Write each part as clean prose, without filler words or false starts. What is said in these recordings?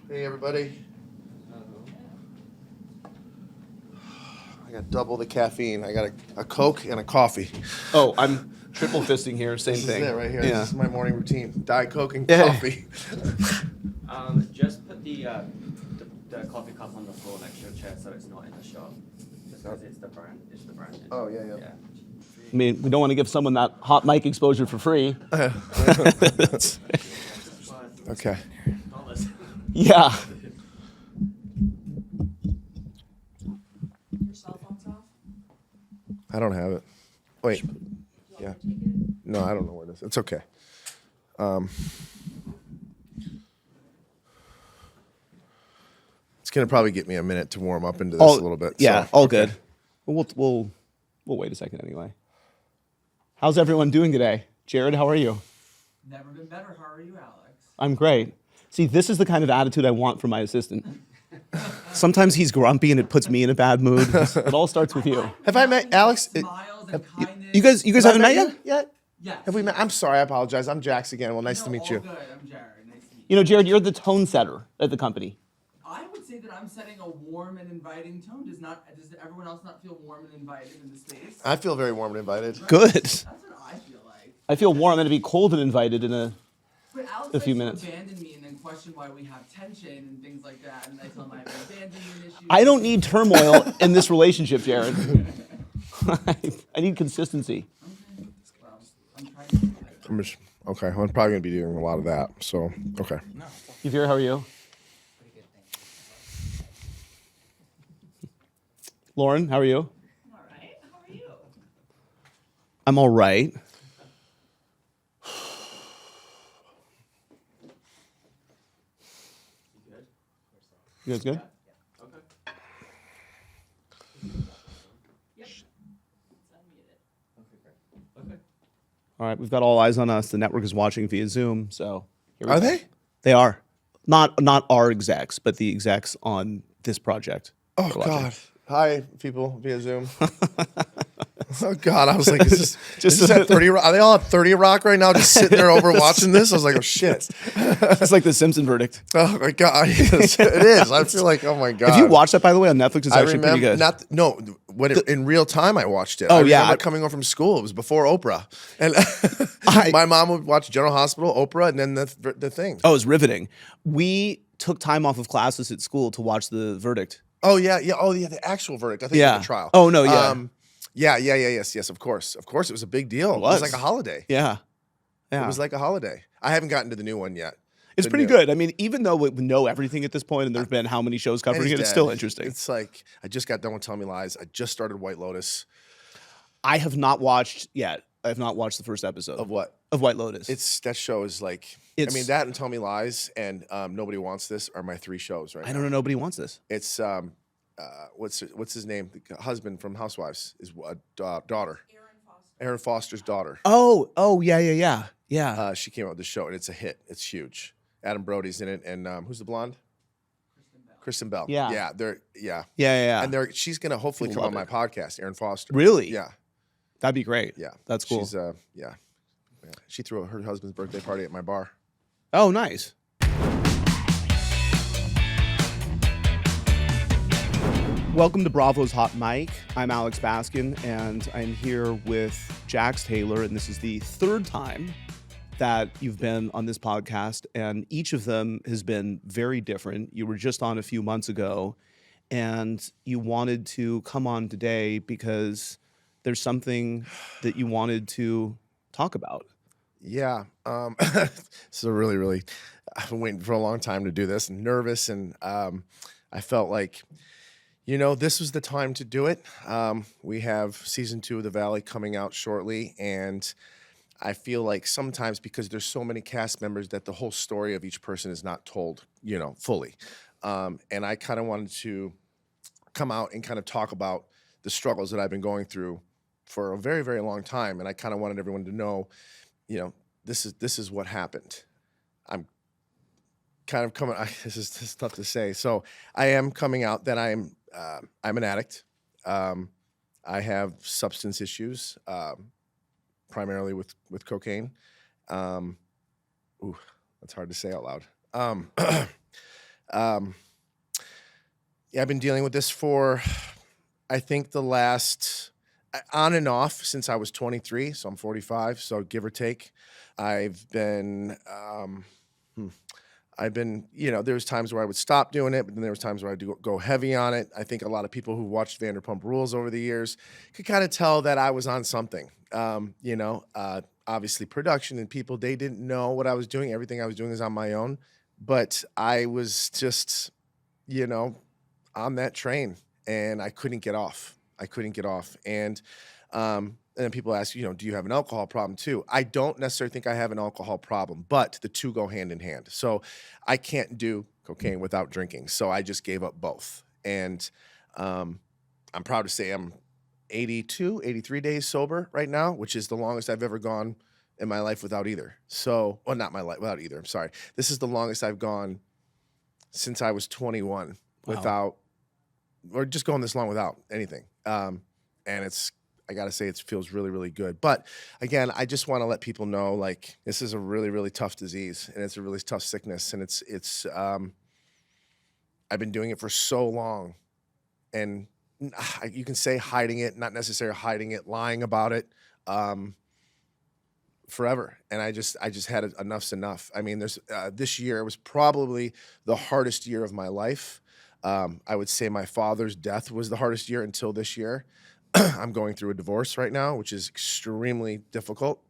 Hey, everybody. I got double the caffeine. I got a Coke and a coffee. Oh, I'm triple fisting here. Same This thing. is it right here. Yeah. This is my morning routine. Diet Coke and coffee. Just put the coffee cup on the floor next to your chair so it's not in the shot. Just because it's the brand. Oh, yeah. I mean, we don't want to give someone that hot mic exposure for free. Okay. Yeah. Your cell phone's off? I don't have it. Wait. Yeah. No, I don't know where it is. It's okay. It's gonna probably get me a minute to warm up into this a little bit. Yeah, so, all okay. good. We'll wait a second anyway. How's everyone doing today? Jared, how are you? Never been better. How are you, Alex? I'm great. See, this is the kind of attitude I want from my assistant. Sometimes he's grumpy and it puts me in a bad mood. It all starts with you. Have I met Alex? Smiles and kindness. You guys haven't met yet? Yet? Yes. Have we met? I'm sorry. I apologize. I'm Jax again. Well, nice to meet all you. Good. I'm Jared. Nice to meet you. You know, Jared, you're the tone setter at the company. I would say that I'm setting a warm and inviting tone. Does everyone else not feel warm and invited in the space? I feel very warm and invited. Good. That's what I feel like. I feel warm. I'm going to be cold and invited in a... But Alex A few likes minutes. to abandon me and then question why we have tension and things like that. And I tell him I have an abandonment issue. I don't need turmoil in this relationship, Jared. I need consistency. Okay. Well, I'm trying to do that. Okay. Well, I'm probably gonna be doing a lot of that. So okay. Yvir, how are you? Lauren, how are you? All right. How are you? I'm all right. You guys good? Yep. It's unmuted. All right, we've got all eyes on us. The network is watching via Zoom, so here we Are go. they? They are. Not our execs, but the execs on this project. Oh are watching. God. Hi, people via Zoom. Oh God, I was like, is Just- this at 30 Rock? Are they all at 30 Rock right now, just sitting there over watching this? I was like, oh shit. It's like the Simpson verdict. Oh my God, yes, it is. I feel like, oh my God. Have you watched that, by the way, on Netflix? It's I actually remember pretty good. in real time I watched it. Oh, I yeah. remember coming home from school. It was before Oprah, and I- my mom would watch General Hospital, Oprah, and then the thing. Oh, it's riveting. We took time off of classes at school to watch the verdict. Oh yeah. The actual verdict. I think Yeah. the trial. Oh, no, yeah. Yes. Of course. It was a big deal. It was like a holiday. Yeah. Yeah. It was like a holiday. I haven't gotten to the new one yet. It's The pretty new- good. I mean, even though we know everything at this point and there's been how many shows covering it, it's dead. still interesting. It's like I just got done with Tell Me Lies. I just started White Lotus. I have not watched yet. I have not watched the first episode Of what? of White Lotus. That show is like. It's- that and Tell Me Lies and Nobody Wants This are my three shows right I now. don't know. Nobody wants this. It's what's his name? The husband from Housewives is daughter. Aaron Foster's daughter. Oh, yeah. She came out with the show and it's a hit. It's huge. Adam Brody's in it, and who's the blonde? Kristen Bell. Yeah. Yeah. Yeah. And she's gonna hopefully People come on love my podcast, Aaron Foster. Really? Yeah. That'd be great. Yeah. That's cool. She's yeah. She threw her husband's birthday party at my bar. Oh, nice. Welcome to Bravo's Hot Mic. I'm Alex Baskin, and I'm here with Jax Taylor, and this is the third time that you've been on this podcast, and each of them has been very different. You were just on a few months ago, and you wanted to come on today because there's something that you wanted to talk about. Yeah. So really, I've been waiting for a long time to do this. I'm nervous, and I felt like, this was the time to do it. We have season 2 of The Valley coming out shortly, and I feel like sometimes because there's so many cast members that the whole story of each person is not told, fully. And I kind of wanted to come out and kind of talk about the struggles that I've been going through for a very, very long time. And I kind of wanted everyone to know, this is what happened. I'm kind of coming. This is tough to say. So I am coming out that I'm an addict. I have substance issues, primarily with cocaine. That's hard to say out loud. Um, um, yeah, I've been dealing with this for, I think, the last on and off since I was 23. So I'm 45. So give or take, I've been, hmm, there was times where I would stop doing it, but then there was times where I'd go heavy on it. I think a lot of people who watched Vanderpump Rules over the years could kind of tell that I was on something. Obviously production and people, they didn't know what I was doing. Everything I was doing is on my own, but I was just, you know, on that train and I couldn't get off. And then people ask, do you have an alcohol problem too? I don't necessarily think I have an alcohol problem, but the two go hand in hand. So I can't do cocaine without drinking. So I just gave up both. And I'm proud to say I'm 82, 83 days sober right now, which is the longest I've ever gone in my life without either. So, well, not my life, without either. I'm sorry. This is the longest I've gone since I was 21 without, or just going this long without anything. And I got to say, it feels really, really good. But again, I just want to let people know, like, this is a really, really tough disease and it's a really tough sickness. And I've been doing it for so long, and you can say hiding it, not necessarily hiding it, lying about it, forever. And I just had enough's enough. I mean, this year was probably the hardest year of my life. I would say my father's death was the hardest year until this year. I'm going through a divorce right now, which is extremely difficult.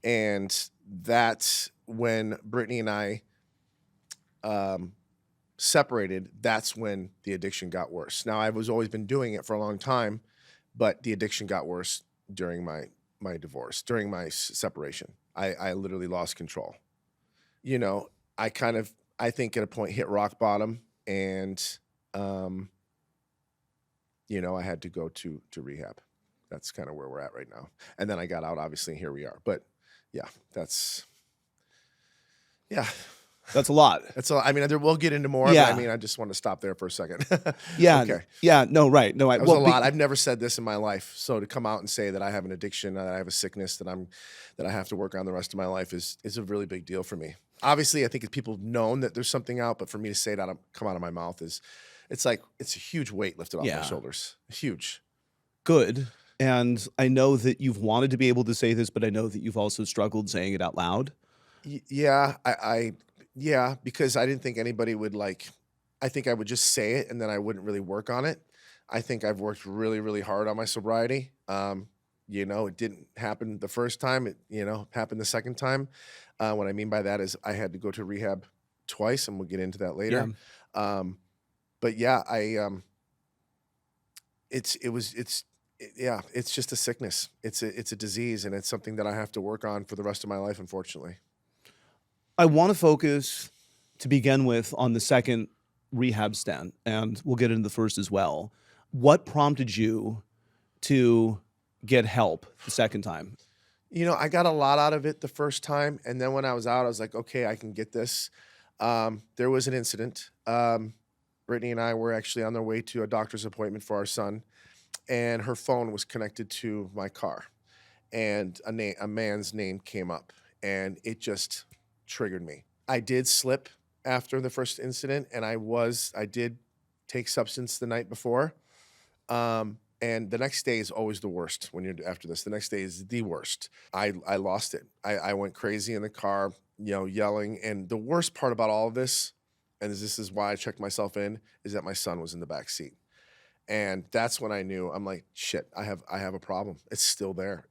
And that's when Brittany and I separated. That's when the addiction got worse. Now, I've always been doing it for a long time, but the addiction got worse during my divorce, during my separation. I literally lost control. I think at a point hit rock bottom, and I had to go to rehab. That's kind of where we're at right now. And then I got out, obviously, and here we are. But yeah, that's a lot. I mean, we'll get into more. Yeah. But I mean, I just want to stop there for a second. Yeah. Okay. Yeah. No, right. No, That was a lot. I've never said this in my life. So to come out and say that I have an addiction, that I have a sickness that I have to work on the rest of my life is a really big deal for me. Obviously, I think if people known that there's something out, but for me to say that come out of my mouth it's a huge weight lifted off my shoulders. Huge. Good. And I know that you've wanted to be able to say this, but I know that you've also struggled saying it out loud. Yeah, yeah, because I didn't think anybody would I think I would just say it and then I wouldn't really work on it. I think I've worked really, really hard on my sobriety. It didn't happen the first time. It, happened the second time. What I mean by that is I had to go to rehab twice, and we'll get into that later. Yeah. But yeah, it's just a sickness. It's a disease, and it's something that I have to work on for the rest of my life, unfortunately. I want to focus, to begin with, on the second rehab stint, and we'll get into the first as well. What prompted you to get help the second time? I got a lot out of it the first time, and then when I was out, I was like, okay, I can get this. There was an incident. Brittany and I were actually on their way to a doctor's appointment for our son, and her phone was connected to my car, and a man's name came up, and it just triggered me. I did slip after the first incident, and I did take substance the night before. And the next day is always the worst when you're after this. The next day is the worst. I lost it. I went crazy in the car, yelling. And the worst part about all of this, and this is why I checked myself in, is that my son was in the back seat. And that's when I knew, I'm like, shit, I have a problem. It's still there.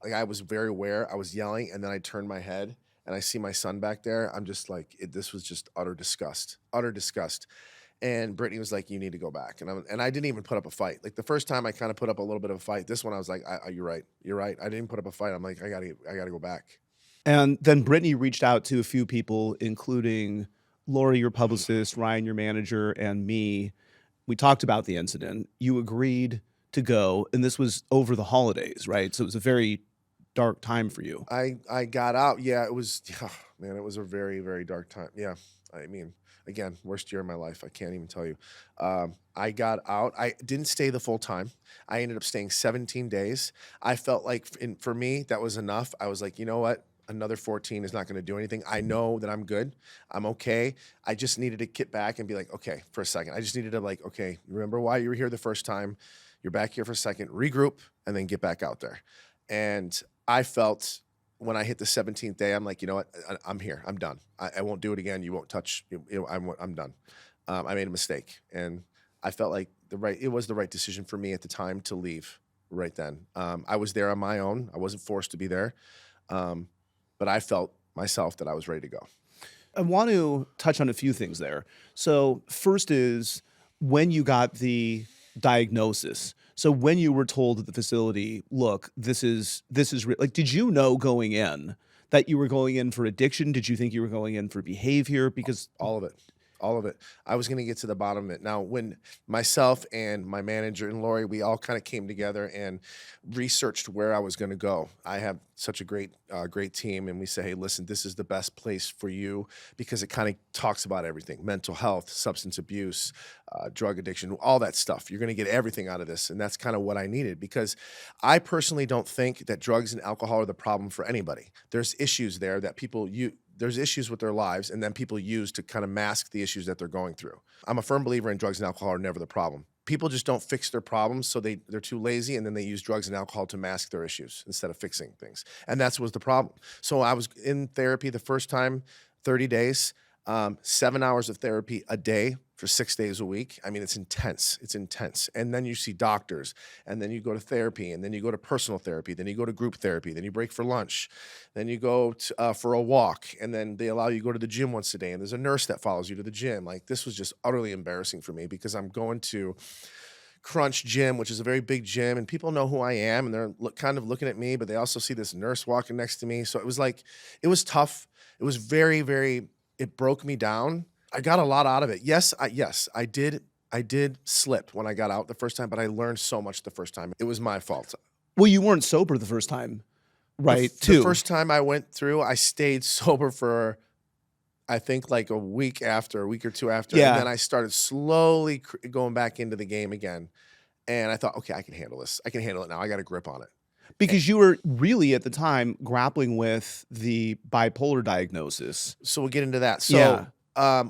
Like, I was very aware. I was yelling, and then I turned my head and I see my son back there. I'm just like, this was just utter disgust. And Brittany was like, you need to go back. And I didn't even put up a fight. Like, the first time I kind of put up a little bit of a fight. This one I was like, you're right. I didn't put up a fight. I'm like, I gotta go back. And then Brittany reached out to a few people, including Lori, your publicist, Ryan, your manager, and me. We talked about the incident. You agreed to go, and this was over the holidays, right? So it was a very dark time for you. I got out. Yeah, it was, it was a very, very dark time. Yeah, I mean, again, worst year of my life. I can't even tell you. I got out. I didn't stay the full time. I ended up staying 17 days. I felt like, for me, that was enough. I was like, you know what? another 14 is not going to do anything. I know that I'm good. I'm okay. I just needed to get back and be like, okay, for a second. I just needed to like, okay, remember why you were here the first time. You're back here for a second, regroup, and then get back out there. And I felt when I hit the 17th day, I'm like, you know what? I'm here. I'm done. I won't do it again. You won't touch. I'm done. I made a mistake, and I felt like it was the right decision for me at the time to leave right then. I was there on my own. I wasn't forced to be there, but I felt myself that I was ready to go. I want to touch on a few things there. So first is when you got the diagnosis. So when you were told at the facility, look, this is like, did you know going in that you were going in for addiction? Did you think you were going in for behavior? Because All of it. All of it. I was going to get to the bottom of it. Now, when myself and my manager and Lori, we all kind of came together and researched where I was going to go. I have such a great team, and we say, hey, listen, this is the best place for you because it kind of talks about everything: mental health, substance abuse, drug addiction, all that stuff. You're going to get everything out of this, and that's kind of what I needed because I personally don't think that drugs and alcohol are the problem for anybody. There's issues there that there's issues with their lives, and then people use to kind of mask the issues that they're going through. I'm a firm believer in drugs and alcohol are never the problem. People just don't fix their problems, so they're too lazy, and then they use drugs and alcohol to mask their issues instead of fixing things. And that was the problem. So I was in therapy the first time, 30 days, 7 hours of therapy a day for 6 days a week. I mean, it's intense. It's intense. And then you see doctors, and then you go to therapy, and then you go to personal therapy, then you go to group therapy, then you break for lunch, then you go for a walk, and then they allow you to go to the gym once a day, and there's a nurse that follows you to the gym. Like, this was just utterly embarrassing for me because I'm going to Crunch Gym, which is a very big gym, and people know who I am, and they're kind of looking at me, but they also see this nurse walking next to me. So it was tough. It was very, very, it broke me down. I got a lot out of it. Yes, I did slip when I got out the first time, but I learned so much the first time. It was my fault. well, you weren't sober the first time, right? The first time I went through, I stayed sober for, I think, like a week or two after. Yeah. And then I started slowly going back into the game again. And I thought, okay, I can handle this. I can handle it now. I got a grip on it. Because you were really at the time grappling with the bipolar diagnosis. So we'll get into that. So Yeah.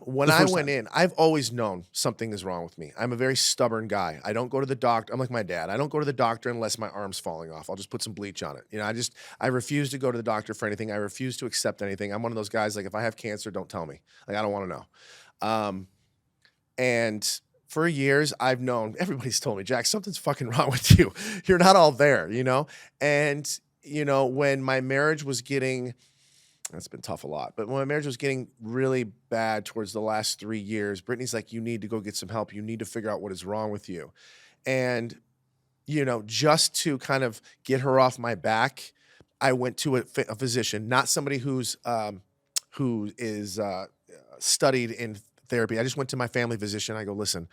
when The I first went time. in, I've always known something is wrong with me. I'm a very stubborn guy. I don't go to the doctor. I'm like my dad. I don't go to the doctor unless my arm's falling off. I'll just put some bleach on it. You know, I refuse to go to the doctor for anything. I refuse to accept anything. I'm one of those guys, like, if I have cancer, don't tell me. Like, I don't want to know. And for years, I've known, everybody's told me, Jack, something's fucking wrong with you. You're not all there, you know? And, you know, when my marriage was getting, that's been tough a lot, but when my marriage was getting really bad towards the last 3 years, Brittany's like, you need to go get some help. You need to figure out what is wrong with you. And, you know, just to kind of get her off my back, I went to a physician, not somebody who is studied in therapy. I just went to my family physician. I go, listen,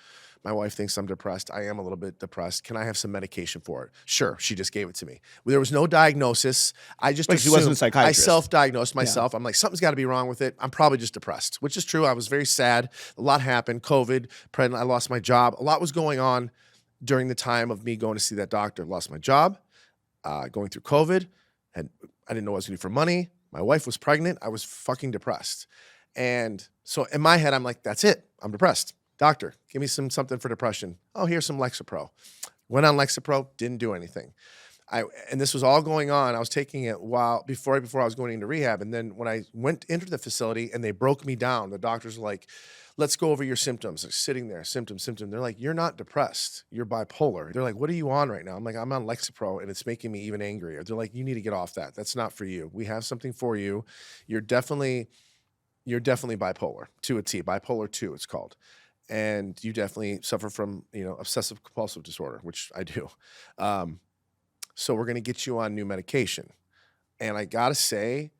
my wife thinks I'm depressed. I am a little bit depressed. Can I have some medication for it? Sure. She just gave it to me. There was no diagnosis. I just Like, she wasn't a assumed- psychiatrist. I self-diagnosed myself. I'm like, something's got to be wrong with it. I'm probably just depressed, which is true. I was very sad. A lot happened. COVID, pregnant. I lost my job. A lot was going on during the time of me going to see that doctor. Lost my job, going through COVID. I didn't know what I was going to do for money. My wife was pregnant. I was fucking depressed. And so in my head, I'm like, that's it. I'm depressed. Doctor, give me something for depression. Oh, here's some Lexapro. Went on Lexapro, didn't do anything. And this was all going on. I was taking it before I was going into rehab. And then when I went into the facility and they broke me down, the doctors were like, let's go over your symptoms. Like, sitting there, symptom. They're like, you're not depressed. You're bipolar. They're like, what are you on right now? I'm like, I'm on Lexapro, and it's making me even angrier. They're like, you need to get off that. That's not for you. We have something for you. You're definitely bipolar to a T. Bipolar 2, it's called. And you definitely suffer from, obsessive compulsive disorder, which I do. So we're going to get you on new medication. And I got to say,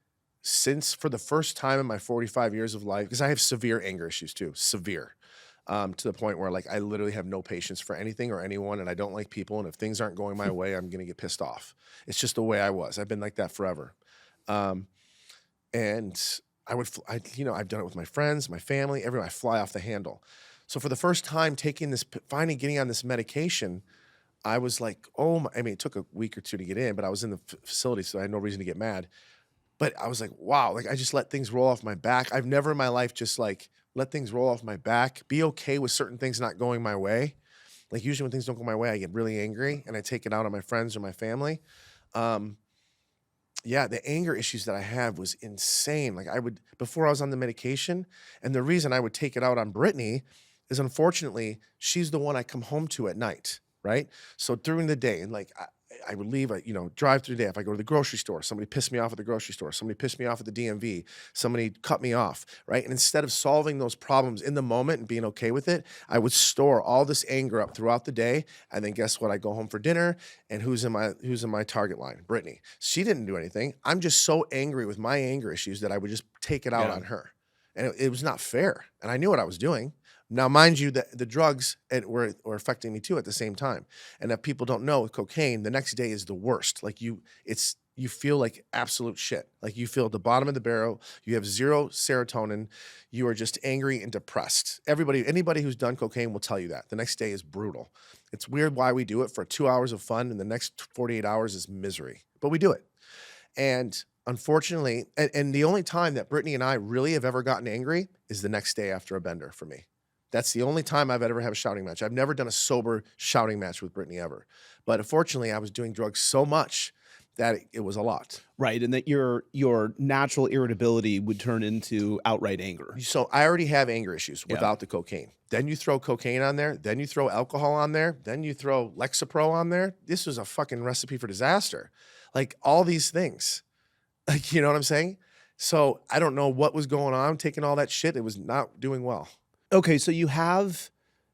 since for the first time in my 45 years of life, because I have severe anger issues too, severe, to the point where, like, I literally have no patience for anything or anyone, and I don't like people. And if things aren't going my way, I'm going to get pissed off. It's just the way I was. I've been like that forever. And I've done it with my friends, my family, everyone. I fly off the handle. So for the first time finally getting on this medication, I was like, it took a week or two to get in, but I was in the facility, so I had no reason to get mad. But I was like, wow, like I just let things roll off my back. I've never in my life just like let things roll off my back, be okay with certain things not going my way. Like usually when things don't go my way, I get really angry and I take it out on my friends or my family. Um, yeah, the anger issues that I had was insane. Like I would, before I was on the medication, and the reason I would take it out on Brittany is unfortunately she's the one I come home to at night, right? So during the day, and like I would leave, drive through the day. If I go to the grocery store, somebody pissed me off at the grocery store, somebody pissed me off at the DMV, somebody cut me off, right? And instead of solving those problems in the moment and being okay with it, I would store all this anger up throughout the day. And then guess what? I go home for dinner, and who's in my target line? Brittany. She didn't do anything. I'm just so angry with my anger issues that I would just take it out on her. And it was not fair. And I knew what I was doing. Now, mind you, the drugs were affecting me too at the same time. And if people don't know, with cocaine, the next day is the worst. Like you feel like absolute shit. Like you feel at the bottom of the barrel. You have zero serotonin. You are just angry and depressed. Anybody who's done cocaine will tell you that. The next day is brutal. It's weird why we do it for 2 hours of fun, and the next 48 hours is misery. But we do it. And unfortunately, and the only time that Brittany and I really have ever gotten angry is the next day after a bender for me. That's the only time I've ever had a shouting match. I've never done a sober shouting match with Brittany ever. But unfortunately, I was doing drugs so much that it was a lot. Right, and that your natural irritability would turn into outright anger. So I already have anger issues without the cocaine. Then you throw cocaine on there. Then you throw alcohol on there. Then you throw Lexapro on there. This was a fucking recipe for disaster. Like all these things. Like, you know what I'm saying? So I don't know what was going on, taking all that shit. It was not doing well. Okay, so you have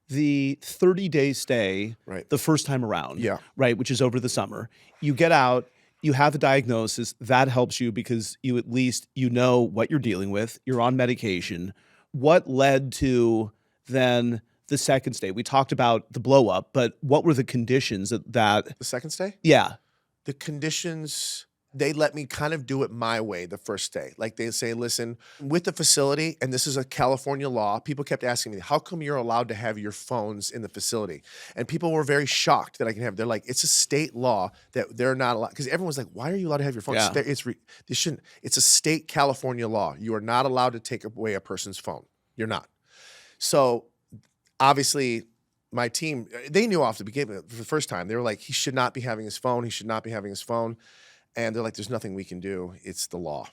the 30-day stay the first time around, right, which is over the summer. You get out, you have a diagnosis. That helps you because you at least know what you're dealing with. You're on medication. What led to then the second stay? We talked about the blow up, but what were the conditions that The second stay? Yeah. The conditions, they let me kind of do it my way the first day. Like they say, listen, with the facility, and this is a California law, people kept asking me, how come you're allowed to have your phones in the facility? And people were very shocked that I can have, they're like, it's a state law that they're not allowed, because everyone's like, why are you allowed to have your phone? Yeah. It's a state California law. You are not allowed to take away a person's phone. You're not. So obviously my team, they knew off the beginning, the first time, they were like, he should not be having his phone. He should not be having his phone. And they're like, there's nothing we can do. It's the law.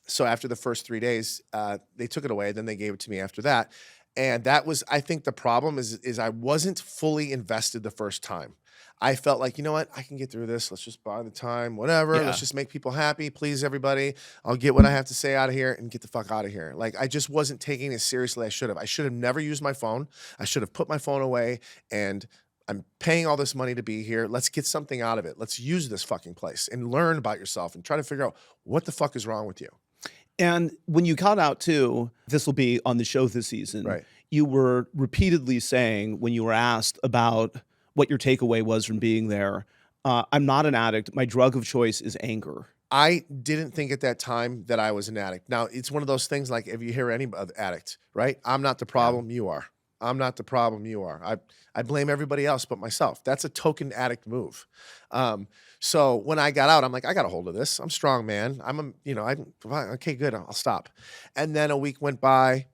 So after the first 3 days, they took it away. Then they gave it to me after that. And that was, I think the problem is I wasn't fully invested the first time. I felt like, you know what? I can get through this. Let's just buy the time, whatever. Yeah. Let's just make people happy. Please, everybody. I'll get what I have to say out of here and get the fuck out of here. Like, I just wasn't taking it as seriously as I should have. I should have never used my phone. I should have put my phone away, and I'm paying all this money to be here. Let's get something out of it. Let's use this fucking place and learn about yourself and try to figure out what the fuck is wrong with you. And when you got out too, this will be on the show this season, Right. You were repeatedly saying when you were asked about what your takeaway was from being there, I'm not an addict. My drug of choice is anger. I didn't think at that time that I was an addict. Now, it's one of those things like if you hear any addict, right? I'm not the problem, you are. I'm not the problem, you are. I blame everybody else but myself. That's a token addict move. So when I got out, I'm like, I got a hold of this. I'm strong, man. Okay, good, I'll stop. And then a week went by,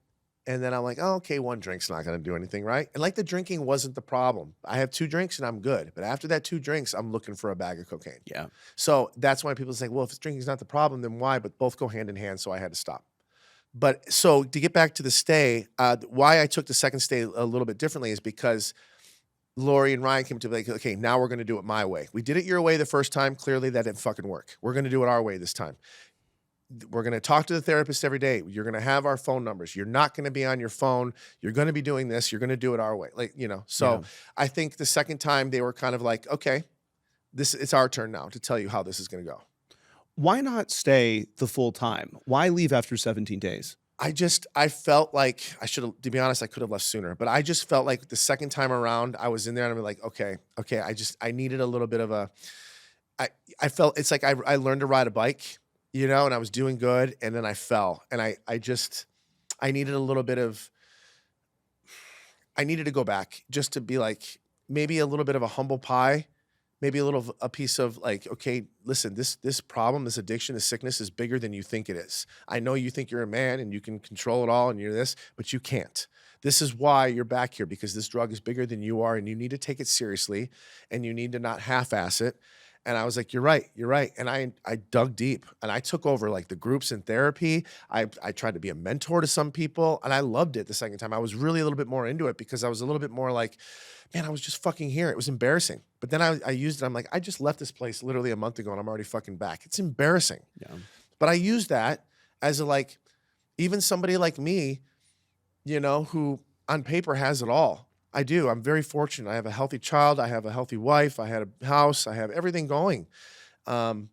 and then I'm like, oh, okay, one drink's not going to do anything, right? And like the drinking wasn't the problem. I have 2 drinks and I'm good. But after that 2 drinks, I'm looking for a bag of cocaine. Yeah. So that's why people say, well, if drinking's not the problem, then why? But both go hand in hand, so I had to stop. But so to get back to the stay, why I took the second stay a little bit differently is because Lori and Ryan came to me like, okay, now we're going to do it my way. We did it your way the first time. Clearly that didn't fucking work. We're going to do it our way this time. We're going to talk to the therapist every day. You're going to have our phone numbers. You're not going to be on your phone. You're going to be doing this. You're going to do it our way. So I think the second time they were kind of like, okay, it's our turn now to tell you how this is going to go. Why not stay the full time? Why leave after 17 days? I felt like I should have, to be honest, I could have left sooner, but I just felt like the second time around I was in there and I'm like, okay. I needed a little bit of I felt it's like I learned to ride a bike, and I was doing good. And then I fell, and I needed a little bit of, I needed to go back just to be like, maybe a little bit of a humble pie, maybe a piece of like, okay, listen, this problem, this addiction, this sickness is bigger than you think it is. I know you think you're a man and you can control it all and you're this, but you can't. This is why you're back here, because this drug is bigger than you are and you need to take it seriously and you need to not half-ass it. And I was like, you're right. And I dug deep and I took over like the groups in therapy. I tried to be a mentor to some people and I loved it the second time. I was really a little bit more into it because I was a little bit more like, man, I was just fucking here. It was embarrassing. But then I used it. I'm like, I just left this place literally a month ago and I'm already fucking back. It's embarrassing. Yeah. But I used that as a like, even somebody like me, you know, who on paper has it all. I do. I'm very fortunate. I have a healthy child. I have a healthy wife. I had a house. I have everything going. And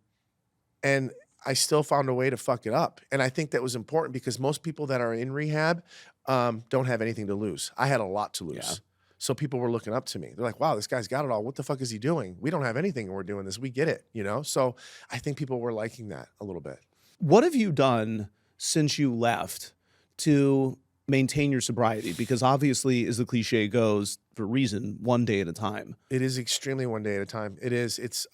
I still found a way to fuck it up. And I think that was important because most people that are in rehab don't have anything to lose. I had a lot to lose. Yeah. So people were looking up to me. They're like, wow, this guy's got it all. What the fuck is he doing? We don't have anything and we're doing this. We get it, you know? So I think people were liking that a little bit. What have you done since you left to maintain your sobriety? Because obviously, as the cliche goes, for a reason, one day at a time. It is extremely one day at a time. It is. It's,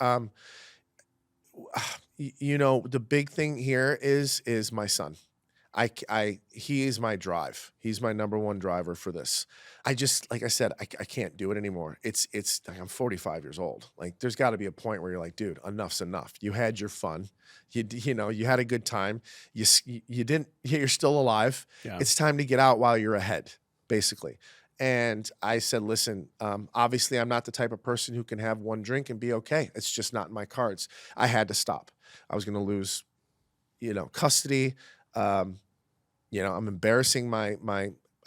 you know, the big thing here is my son. He is my drive. He's my number one driver for this. I just, like I said, I can't do it anymore. It's like I'm 45 years old. Like there's got to be a point where you're like, dude, enough's enough. You had your fun. You know, you had a good time. You didn't, you're still alive. Yeah. It's time to get out while you're ahead, basically. And I said, listen, obviously I'm not the type of person who can have one drink and be okay. It's just not in my cards. I had to stop. I was going to lose, you know, custody. You know, I'm embarrassing my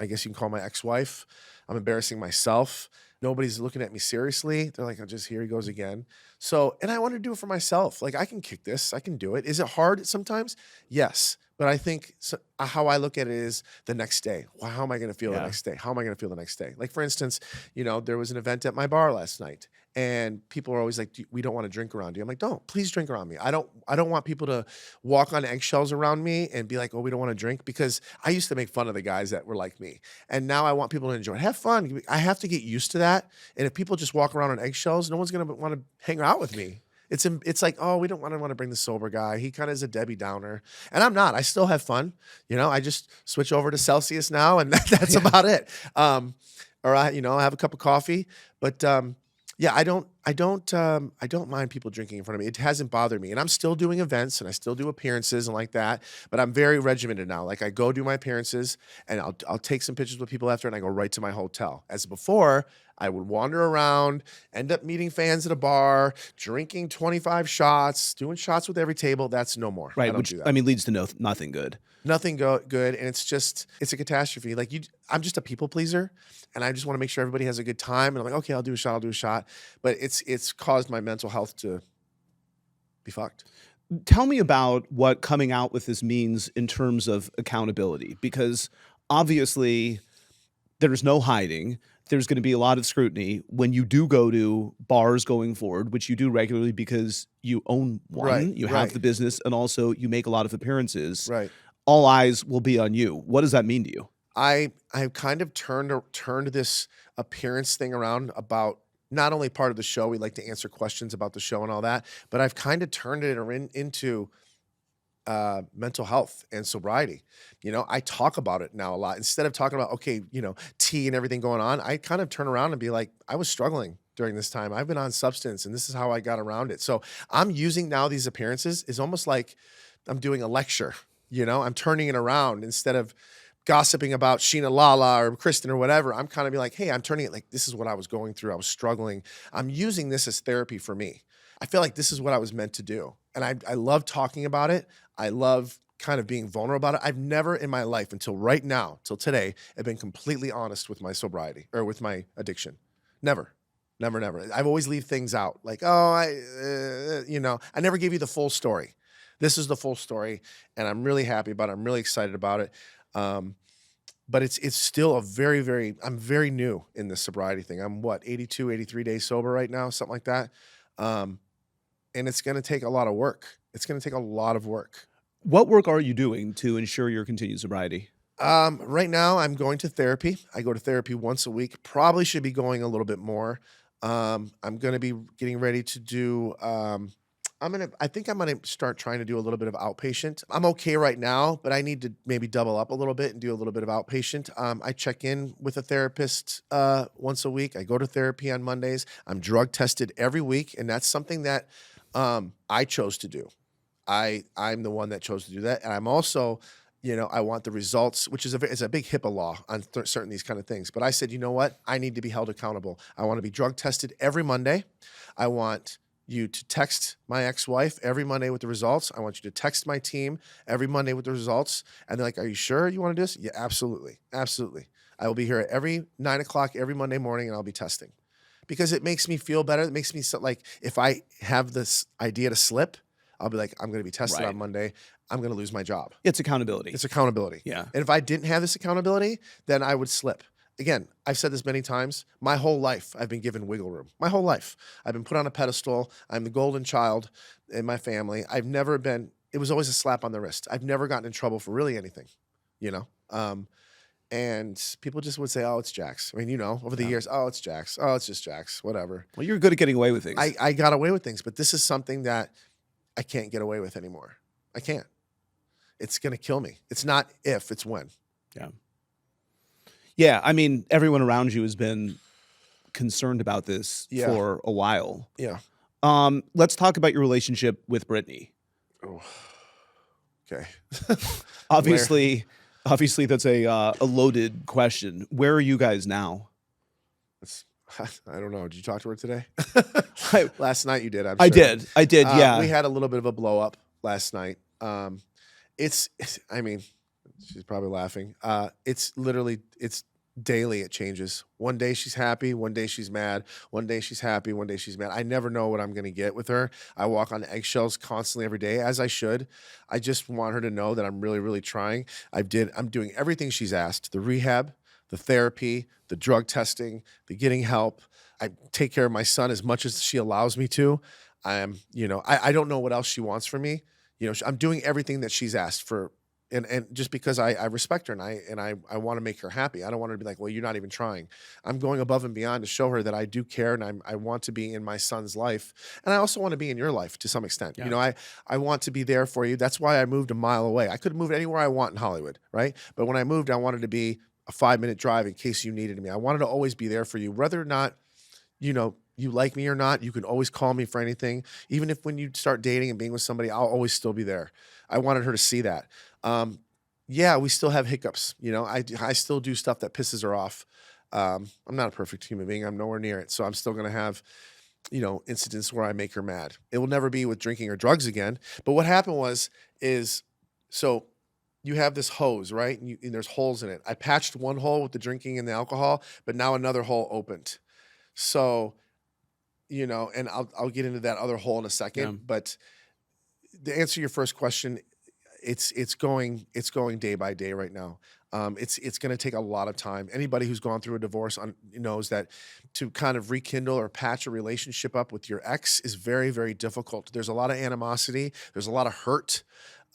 I guess you can call my ex-wife. I'm embarrassing myself. Nobody's looking at me seriously. They're like, oh, just here he goes again. So, and I want to do it for myself. Like I can kick this. I can do it. Is it hard sometimes? Yes. But I think how I look at it is the next day. Well, how am I going to feel the next day? How am I going to feel the next day? Like for instance, you know, there was an event at my bar last night and people are always like, we don't want to drink around you. I'm like, don't, please drink around me. I don't want people to walk on eggshells around me and be like, oh, we don't want to drink, because I used to make fun of the guys that were like me. And now I want people to enjoy it. Have fun. I have to get used to that. And if people just walk around on eggshells, no one's going to want to hang out with me. It's like, oh, we don't want to bring the sober guy. He kind of is a Debbie Downer. And I'm not. I still have fun. You know, I just switch over to Celsius now and that's about it. Or I have a cup of coffee. But yeah, I don't mind people drinking in front of me. It hasn't bothered me. And I'm still doing events and I still do appearances and like that. But I'm very regimented now. Like I go do my appearances and I'll take some pictures with people after and I go right to my hotel. As before, I would wander around, end up meeting fans at a bar, drinking 25 shots, doing shots with every table. That's no more. Right, I don't which do that. I mean leads to nothing good. Nothing good, and it's a catastrophe. Like I'm just a people pleaser, and I just want to make sure everybody has a good time. And I'm like, okay, I'll do a shot, but it's caused my mental health to be fucked. Tell me about what coming out with this means in terms of accountability, because obviously there's no hiding. There's going to be a lot of scrutiny when you do go to bars going forward, which you do regularly because you own one, Right, you have right. the business, and also you make a lot of appearances. Right. All eyes will be on you. What does that mean to you? I've kind of turned this appearance thing around about not only part of the show. We like to answer questions about the show and all that, but I've kind of turned it into mental health and sobriety. You know, I talk about it now a lot. Instead of talking about, okay, you know, tea and everything going on, I kind of turn around and be like, I was struggling during this time. I've been on substance and this is how I got around it. So I'm using now these appearances is almost like I'm doing a lecture, you know, I'm turning it around instead of gossiping about Sheena Lala or Kristen or whatever. I'm kind of be like, hey, I'm turning it like, this is what I was going through. I was struggling. I'm using this as therapy for me. I feel like this is what I was meant to do. And I love talking about it. I love kind of being vulnerable about it. I've never in my life until right now, till today, have been completely honest with my sobriety or with my addiction. Never. I've always leave things out like, oh, you know, I never gave you the full story. This is the full story. And I'm really happy about it. I'm really excited about it. But it's still I'm very new in this sobriety thing. I'm 83 days sober right now, something like that. And it's going to take a lot of work. It's going to take a lot of work. What work are you doing to ensure your continued sobriety? Right now I'm going to therapy. I go to therapy once a week. Probably should be going a little bit more. I'm going to be getting ready to do. I think I'm gonna start trying to do a little bit of outpatient. I'm okay right now, but I need to maybe double up a little bit and do a little bit of outpatient. I check in with a therapist once a week. I go to therapy on Mondays. I'm drug tested every week, and that's something that I chose to do. I'm the one that chose to do that, and I'm also, I want the results, which is it's a big HIPAA law on certain these kind of things. But I said, you know what? I need to be held accountable. I want to be drug tested every Monday. I want you to text my ex-wife every Monday with the results. I want you to text my team every Monday with the results. And they're like, are you sure you want to do this? Yeah, absolutely. Absolutely. I will be here at every 9 o'clock every Monday morning, and I'll be testing because it makes me feel better. It makes me like if I have this idea to slip, I'll be like, I'm going to be tested on Monday. I'm going to lose my job. It's accountability. It's accountability. Yeah. And if I didn't have this accountability, then I would slip. Again, I've said this many times. My whole life, I've been given wiggle room. My whole life. I've been put on a pedestal. I'm the golden child in my family. I've never been, it was always a slap on the wrist. I've never gotten in trouble for really anything, and people just would say, oh, it's Jax. I mean, over the years, oh, it's Jax. Oh, it's just Jax, whatever. Well, you're good at getting away with things. I got away with things, but this is something that I can't get away with anymore. I can't. It's going to kill me. It's not if, it's when. Yeah. Yeah, I mean, everyone around you has been concerned about this for a while. Yeah. Let's talk about your relationship with Brittany. Oh. Okay. Obviously, that's a loaded question. Where are you guys now? I don't know. Did you talk to her today? Last night you did. I did. Yeah. We had a little bit of a blow up last night. It's. I mean, she's probably laughing. It's daily. It changes. One day she's happy. One day she's mad. One day she's happy. One day she's mad. I never know what I'm going to get with her. I walk on eggshells constantly every day, as I should. I just want her to know that I'm really, really trying. I'm doing everything she's asked. The rehab, the therapy, the drug testing, the getting help. I take care of my son as much as she allows me to. I don't know what else she wants from me. I'm doing everything that she's asked for. And just because I respect her and I want to make her happy. I don't want her to be like, well, you're not even trying. I'm going above and beyond to show her that I do care and I want to be in my son's life. And I also want to be in your life to some extent. Yeah. I want to be there for you. That's why I moved a mile away. I could have moved anywhere I want in Hollywood, right? But when I moved, I wanted to be a 5-minute drive in case you needed me. I wanted to always be there for you, whether or not, you like me or not. You can always call me for anything. Even if when you start dating and being with somebody, I'll always still be there. I wanted her to see that. Yeah, we still have hiccups. I still do stuff that pisses her off. I'm not a perfect human being. I'm nowhere near it. So I'm still going to have, incidents where I make her mad. It will never be with drinking or drugs again. But what happened so you have this hose, right? And there's holes in it. I patched one hole with the drinking and the alcohol, but now another hole opened. So, and I'll get into that other hole in a second. Yeah. But to answer your first question, it's going day by day right now. It's going to take a lot of time. Anybody who's gone through a divorce knows that to kind of rekindle or patch a relationship up with your ex is very, very difficult. There's a lot of animosity. There's a lot of hurt,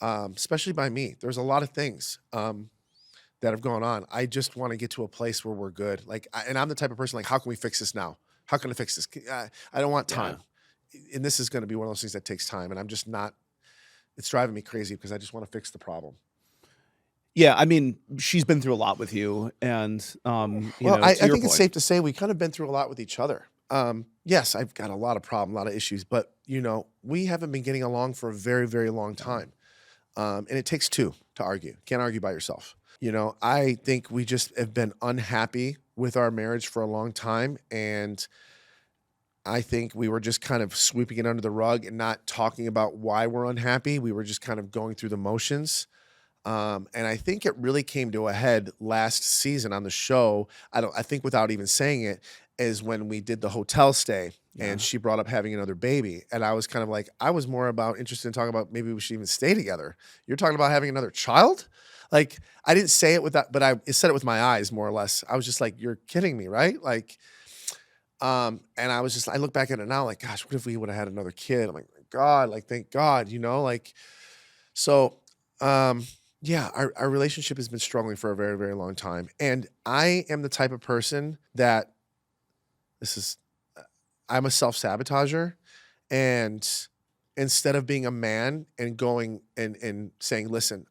especially by me. There's a lot of things that have gone on. I just want to get to a place where we're good. And I'm the type of person how can we fix this now? How can I fix this? I don't want time. Yeah. And this is going to be one of those things that takes time. And I'm just not. It's driving me crazy because I just want to fix the problem. Yeah, I mean, she's been through a lot with you, and I think it's safe to say we kind of been through a lot with each other. Yes, I've got a lot of issues, but we haven't been getting along for a very, very long time, and it takes two to argue. Can't argue by yourself. I think we just have been unhappy with our marriage for a long time, and I think we were just kind of sweeping it under the rug and not talking about why we're unhappy. We were just kind of going through the motions. And I think it really came to a head last season on the show. I think without even saying it, is when we did the hotel stay and she brought up having another baby. And I was kind of like, I was more interested in talking about maybe we should even stay together. You're talking about having another child? I didn't say it with that, but I said it with my eyes more or less. I was just like, you're kidding me, right? And I look back at it now, gosh, what if we would have had another kid? I'm like, God, thank God, so, yeah, our relationship has been struggling for a very, very long time. And I am the type of person that I'm a self-sabotager, and instead of being a man and going and saying, listen,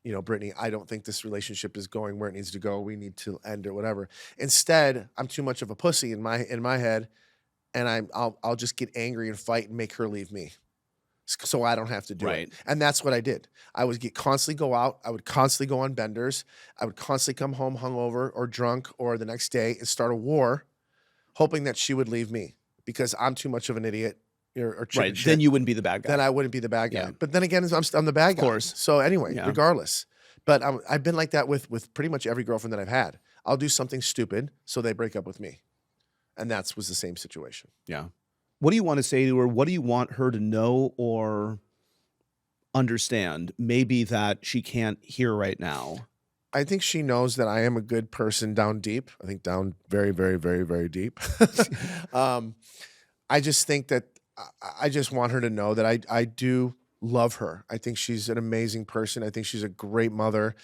you know, Brittany, I don't think this relationship is going where it needs to go. We need to end or whatever. Instead, I'm too much of a pussy in my head, and I'll just get angry and fight and make her leave me, so I don't have to do it. And that's what I did. I would constantly go out. I would constantly go on benders. I would constantly come home hungover or drunk or the next day and start a war, hoping that she would leave me because I'm too much of an idiot or chicken shit. Then you wouldn't be the bad guy. Then I wouldn't be the bad guy. Yeah. But then again, I'm the bad guy. Of course. So anyway, Yeah. regardless. But I've been like that with pretty much every girlfriend that I've had. I'll do something stupid so they break up with me. And was the same situation. Yeah. What do you want to say to her? What do you want her to know or understand? Maybe that she can't hear right now. I think she knows that I am a good person down deep. I think down very, very, very, very deep. I just think that I just want her to know that I do love her. I think she's an amazing person. I think she's a great mother.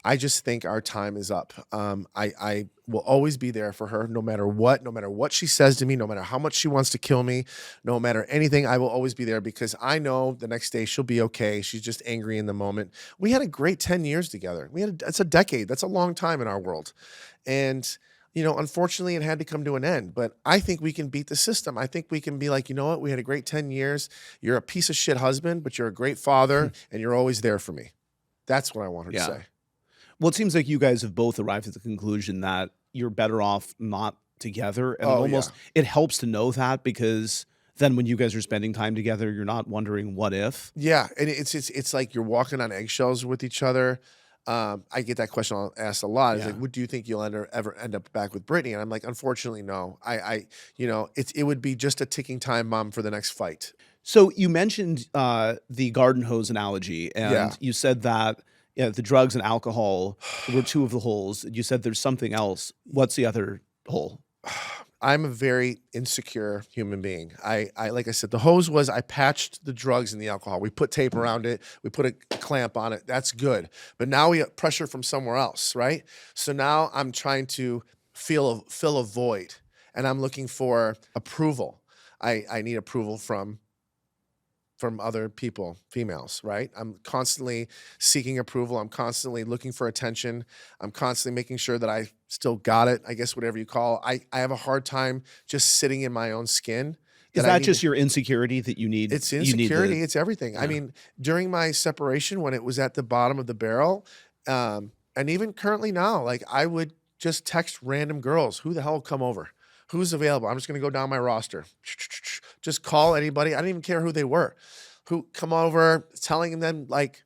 I just think our time is up. I will always be there for her no matter what she says to me, no matter how much she wants to kill me, no matter anything, I will always be there because I know the next day she'll be okay. She's just angry in the moment. We had a great 10 years together. It's a decade. That's a long time in our world. And you know, unfortunately, it had to come to an end. But I think we can beat the system. I think we can be like, you know what? We had a great 10 years. You're a piece of shit husband, but you're a great father, and you're always there for me. That's what I want her to say. Well, it seems like you guys have both arrived at the conclusion that you're better off not together. And it helps to know that because then when you guys are spending time together, you're not wondering what if. Yeah, and it's like you're walking on eggshells with each other. I get that question asked a lot. It's like, what do you think you'll ever end up back with Brittany? And I'm like, unfortunately, no. It would be just a ticking time bomb for the next fight. So you mentioned the garden hose analogy, and you said that the drugs and alcohol were two of the holes. You said there's something else. What's the other hole? I'm a very insecure human being. I like I said, the hose was I patched the drugs and the alcohol. We put tape around it. We put a clamp on it. That's good. But now we have pressure from somewhere else, right? So now I'm trying to fill a void, and I'm looking for approval. I need approval from other people, females, right? I'm constantly seeking approval. I'm constantly looking for attention. I'm constantly making sure that I still got it, I guess, whatever you call it. I have a hard time just sitting in my own skin. Is that just your insecurity that you need? It's insecurity. It's everything. Yeah. I mean, during my separation, when it was at the bottom of the barrel, and even currently now, like I would just text random girls, who the hell will come over? Who's available? I'm just going to go down my roster. Just call anybody. I didn't even care who they were. Who come over, telling them like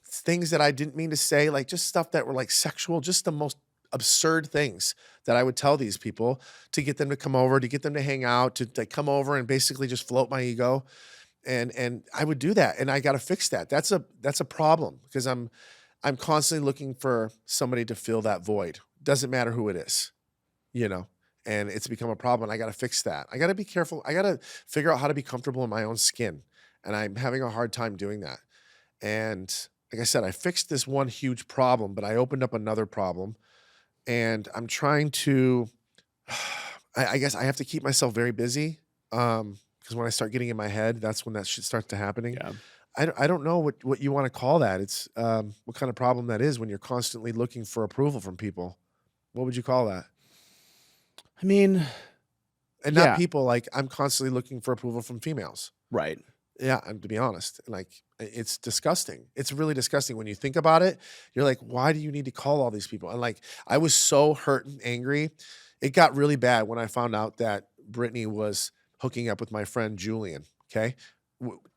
things that I didn't mean to say, like just stuff that were like sexual, just the most absurd things that I would tell these people to get them to come over, to get them to hang out, to come over and basically just float my ego. And I would do that. And I got to fix that. That's a problem because I'm constantly looking for somebody to fill that void. Doesn't matter who it is, you know. And it's become a problem. I got to fix that. I got to be careful. I got to figure out how to be comfortable in my own skin. And I'm having a hard time doing that. And like I said, I fixed this one huge problem, but I opened up another problem. And I'm trying to, I guess I have to keep myself very busy. Because when I start getting in my head, that's when that shit starts to happening. Yeah. I don't know what you want to call that. It's what kind of problem that is when you're constantly looking for approval from people. What would you call that? I mean, and not people, like I'm constantly looking for approval from females. Right. Yeah, and to be honest, like it's disgusting. It's really disgusting when you think about it. You're like, why do you need to call all these people? And like, I was so hurt and angry. It got really bad when I found out that Brittany was hooking up with my friend Julian. Okay,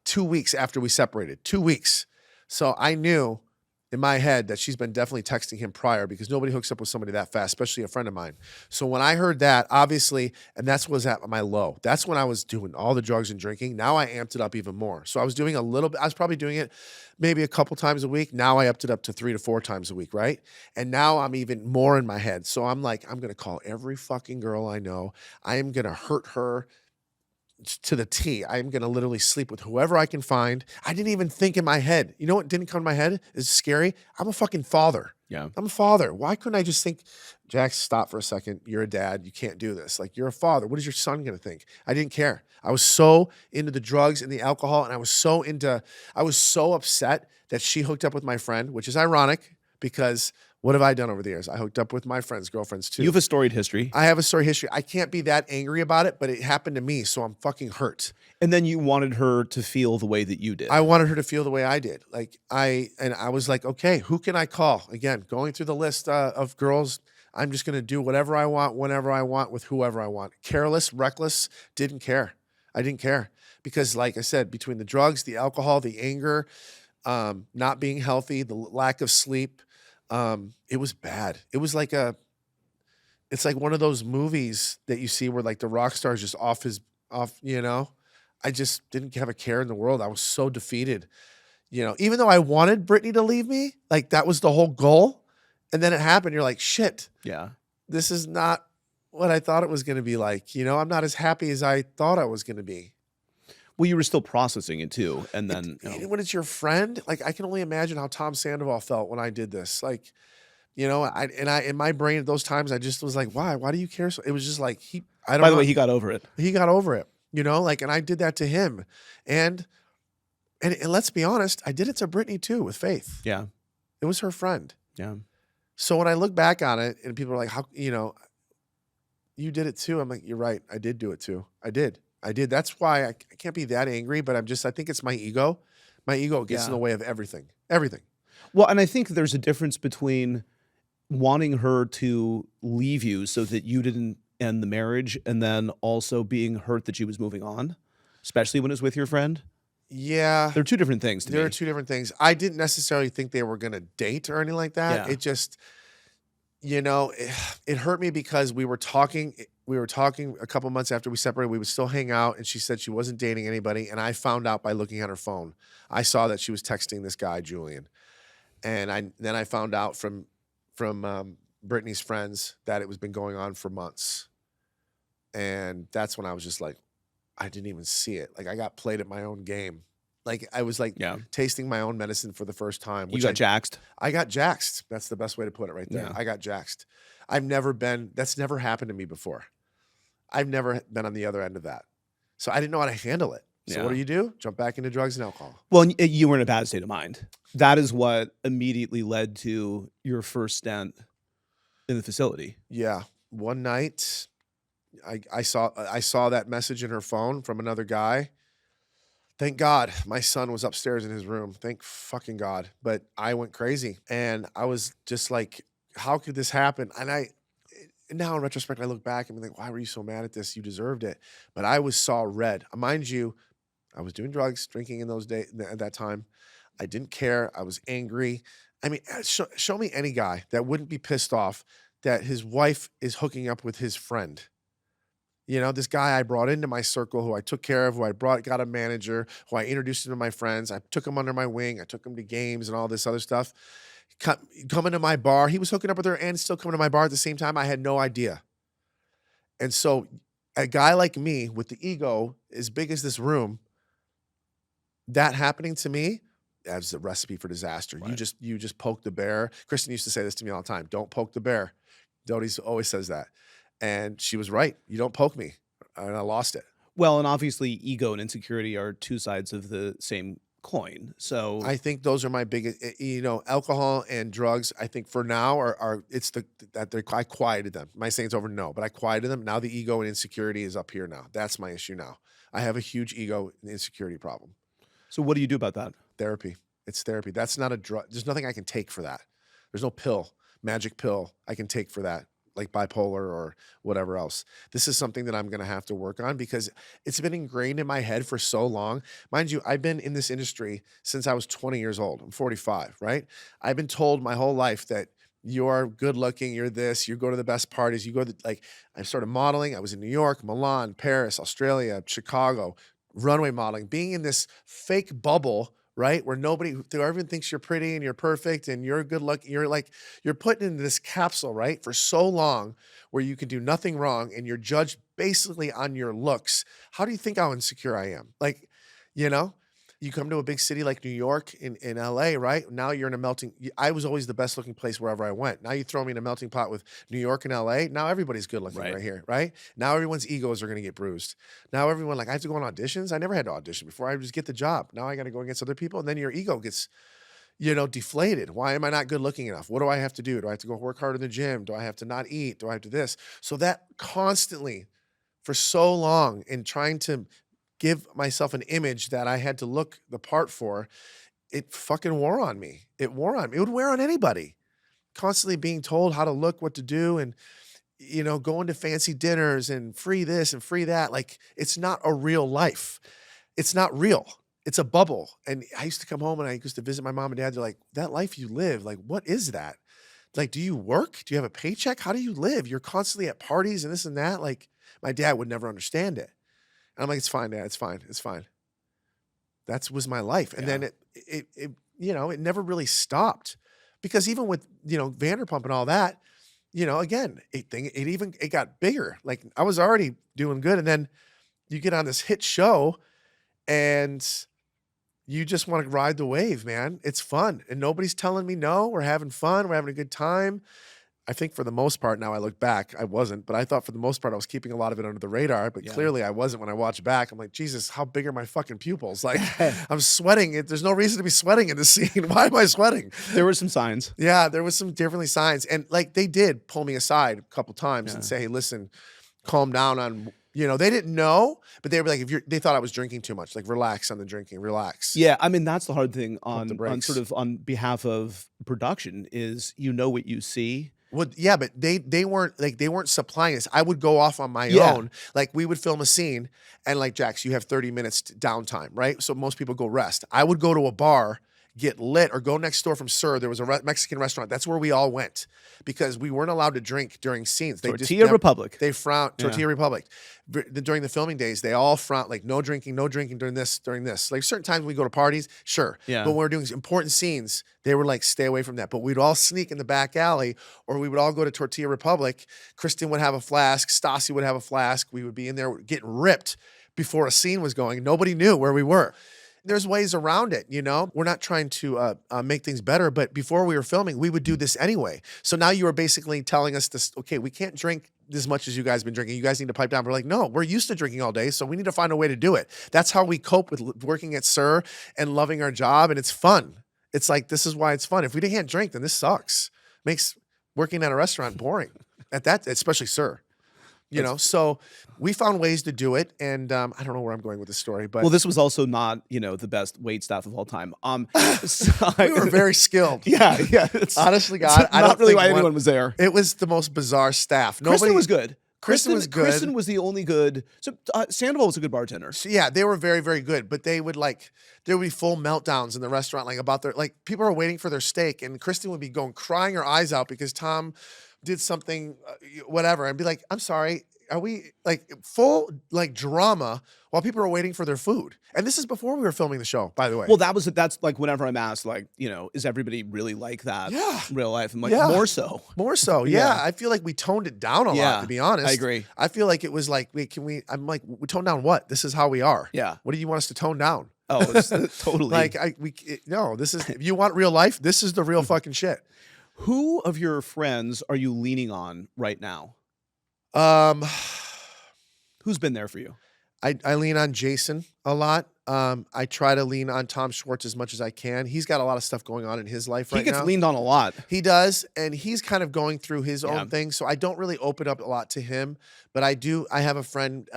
2 weeks after we separated, 2 weeks. So I knew in my head that she's been definitely texting him prior because nobody hooks up with somebody that fast, especially a friend of mine. So when I heard that, obviously, and that's was at my low. That's when I was doing all the drugs and drinking. Now I amped it up even more. So I was doing a little bit. I was probably doing it maybe a couple times a week. Now I upped it up to 3 to 4 times a week, right? And now I'm even more in my head. So I'm like, I'm going to call every fucking girl I know. I am going to hurt her to the T. I'm going to literally sleep with whoever I can find. I didn't even think in my head. You know what didn't come to my head is scary? I'm a fucking father. Yeah. I'm a father. Why couldn't I just think, Jax, stop for a second. You're a dad. You can't do this. Like, you're a father. What is your son going to think? I didn't care. I was so into the drugs and the alcohol, and I was so upset that she hooked up with my friend, which is ironic because what have I done over the years? I hooked up with my friends' girlfriends too. You have a storied history. I have a story history. I can't be that angry about it, but it happened to me, so I'm fucking hurt. And then you wanted her to feel the way that you did. I wanted her to feel the way I did. I was like, okay, who can I call? Again, going through the list of girls, I'm just going to do whatever I want, whenever I want, with whoever I want. Careless, reckless, didn't care. I didn't care because, like I said, between the drugs, the alcohol, the anger, not being healthy, the lack of sleep, it was bad. It was like it's like one of those movies that you see where like the rock star is just off, you know. I just didn't have a care in the world. I was so defeated, you know, even though I wanted Brittany to leave me, like that was the whole goal. And then it happened. You're like, shit, Yeah. this is not what I thought it was going to be like. You know, I'm not as happy as I thought I was going to be. Well, you were still processing it too. And then When it's your friend, like I can only imagine how Tom Sandoval felt when I did this. Like, you know, in my brain at those times, I just was like, why? Why do you care? So it was just like, I don't know. by the way, he got over it. He got over it, you know, like, and I did that to him. And let's be honest, I did it to Brittany too with Faith. Yeah. It was her friend. Yeah. So when I look back on it and people are like, how, you know, you did it too. I'm like, you're right. I did do it too. I did. That's why I can't be that angry, but I think it's my ego. My ego gets in the way of everything. Everything. Well, and I think there's a difference between wanting her to leave you so that you didn't end the marriage and then also being hurt that she was moving on, especially when it's with your friend. Yeah. They're two different things to me. There are two different things. I didn't necessarily think they were going to date or anything like that. Yeah. It just, you know, it hurt me because we were talking a couple months after we separated. We would still hang out, and she said she wasn't dating anybody. And I found out by looking at her phone. I saw that she was texting this guy, Julian. And then I found out from Brittany's friends that it was been going on for months. And that's when I was just like, I didn't even see it. Like I got played at my own game. Like I was like tasting my own medicine for the first time. You got jaxed? I got jaxed. That's the best way to put it right there. Yeah. I got jaxed. That's never happened to me before. I've never been on the other end of that. So I didn't know how to handle it. So what do? Jump back into drugs and alcohol. Well, you were in a bad state of mind. That is what immediately led to your first stint in the facility. Yeah. One night I saw that message in her phone from another guy. Thank God my son was upstairs in his room. Thank fucking God. But I went crazy and I was just like, how could this happen? And now in retrospect, I look back and I'm like, why were you so mad at this? You deserved it. But I saw red. Mind you, I was doing drugs, drinking in those days at that time. I didn't care. I was angry. I mean, show me any guy that wouldn't be pissed off that his wife is hooking up with his friend. You know, this guy I brought into my circle, who I took care of, who I got a manager, who I introduced him to my friends. I took him under my wing. I took him to games and all this other stuff. Coming to my bar. He was hooking up with her and still coming to my bar at the same time. I had no idea. And so a guy like me with the ego as big as this room, that happening to me, that's a recipe for disaster. Right. You just poke the bear. Kristen used to say this to me all the time. Don't poke the bear. Dodie always says that. And she was right. You don't poke me. And I lost it. Well, and obviously ego and insecurity are two sides of the same coin. So I think those are my biggest, you know, alcohol and drugs, I think for now I quieted them. Am I saying it's over? No, but I quieted them. Now the ego and insecurity is up here now. That's my issue now. I have a huge ego and insecurity problem. So what do you do about that? Therapy. It's therapy. That's not a drug. There's nothing I can take for that. There's no pill, magic pill I can take for that, like bipolar or whatever else. This is something that I'm going to have to work on because it's been ingrained in my head for so long. Mind you, I've been in this industry since I was 20 years old. I'm 45, right? I've been told my whole life that you're good looking, you're this, you go to the best parties, you go to I started modeling. I was in New York, Milan, Paris, Australia, Chicago, runway modeling, being in this fake bubble right? Where everyone thinks you're pretty and you're perfect and you're good looking. You're put into this capsule, right? For so long where you can do nothing wrong and you're judged basically on your looks. How do you think how insecure I am? Like, you know, you come to a big city like New York in LA, right? Now you're in a I was always the best looking place wherever I went. Now you throw me in a melting pot with New York and LA. Now everybody's good looking right here, right? Now everyone's egos are going to get bruised. Now everyone, like, I have to go on auditions. I never had to audition before. I just get the job. Now I got to go against other people. And then your ego gets, deflated. Why am I not good looking enough? What do I have to do? Do I have to go work hard in the gym? Do I have to not eat? Do I have to this? So that constantly for so long in trying to give myself an image that I had to look the part for, it fucking wore on me. It wore on me. It would wear on anybody. Constantly being told how to look, what to do, and, going to fancy dinners and free this and free that. Like, it's not a real life. It's not real. It's a bubble. And I used to come home and I used to visit my mom and dad. They're like, that life you live, like, what is that? Like, do you work? Do you have a paycheck? How do you live? You're constantly at parties and this and that. Like, my dad would never understand it. And I'm like, it's fine, Dad. It's fine. It's fine. That was my life. And then it never really stopped, because even with, Vanderpump and all that, again, it got bigger. Like, I was already doing good. And then you get on this hit show and you just want to ride the wave, man. It's fun. And nobody's telling me no. We're having fun. We're having a good time. I think for the most part, now I look back, I wasn't, but I thought for the most part I was keeping a lot of it under the radar, but clearly I wasn't when I watch back. I'm like, Jesus, how big are my fucking pupils? Like, I'm sweating. There's no reason to be sweating in this scene. Why am I sweating? There were some signs. Yeah, there was some definitely signs. And like, they did pull me aside a couple times and say, hey, listen, calm down on, they didn't know, but they were like, they thought I was drinking too much, like, relax on the drinking, relax. Yeah, I mean, that's the hard thing on brakes. on behalf of production is what you see. Well, yeah, but they weren't supplying us. I would go off on my own. Like, we would film a scene and, like, Jax, you have 30 minutes downtime, right? So most people go rest. I would go to a bar, get lit, or go next door from Sir. There was a Mexican restaurant. That's where we all went because we weren't allowed to drink during scenes. Tortilla Republic. They frowned. Tortilla Republic. During the filming days, they all frowned, like, no drinking during this. Like, certain times we go to parties, sure. Yeah. But when we're doing important scenes, they were like, stay away from that. But we'd all sneak in the back alley, or we would all go to Tortilla Republic. Kristen would have a flask. Stassi would have a flask. We would be in there getting ripped before a scene was going. Nobody knew where we were. There's ways around it, We're not trying to make things better, but before we were filming, we would do this anyway. So now you are basically telling us this, okay, we can't drink as much as you guys have been drinking. You guys need to pipe down. We're like, no, we're used to drinking all day, so we need to find a way to do it. That's how we cope with working at Sir and loving our job, and it's fun. It's like, this is why it's fun. If we can't drink, then this sucks. Makes working at a restaurant boring. At that, especially Sir. So we found ways to do it, and I don't know where I'm going with this story, but this was also not, the best wait staff of all time. we were very skilled. Yeah. Honestly, God, I not don't really think why anyone was there. It was the most bizarre staff. Kristen was good. Kristen was good. Kristen was the only good. So Sandoval was a good bartender. So, yeah, they were very, very good. But there would be full meltdowns in the restaurant, like, about people are waiting for their steak, and Kristen would be crying her eyes out because Tom did something, whatever, and be like, I'm sorry, are we, like, full, like, drama while people are waiting for their food? And this is before we were filming the show, by the way. Well, that's like, whenever I'm asked, like, is everybody really like that in real life? I'm like, more so. More so, yeah. I feel like we toned it down a lot, to be honest. I agree. I feel like it was like, I'm like, we tone down what? This is how we are. Yeah. What do you want us to tone down? Oh, it's totally. Like, this is, if you want real life, this is the real fucking shit. Who of your friends are you leaning on right now? Who's been there for you? I lean on Jason a lot. I try to lean on Tom Schwartz as much as I can. He's got a lot of stuff going on in his life right now. He gets leaned on a lot. He does, and he's kind of going through his own thing, so I don't really open up a lot to him. But I have a friend,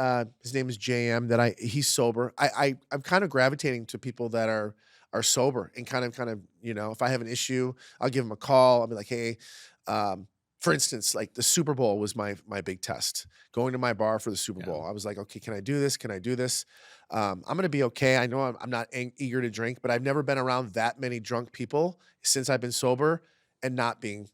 his name is JM, he's sober. I'm kind of gravitating to people that are sober and kind of, if I have an issue, I'll give him a call. I'll be like, hey, for instance, like the Super Bowl was my big test. Going to my bar for the Super Bowl, I was like, okay, can I do this? Can I do this? I'm going to be okay. I know I'm not eager to drink, but I've never been around that many drunk people since I've been sober and not being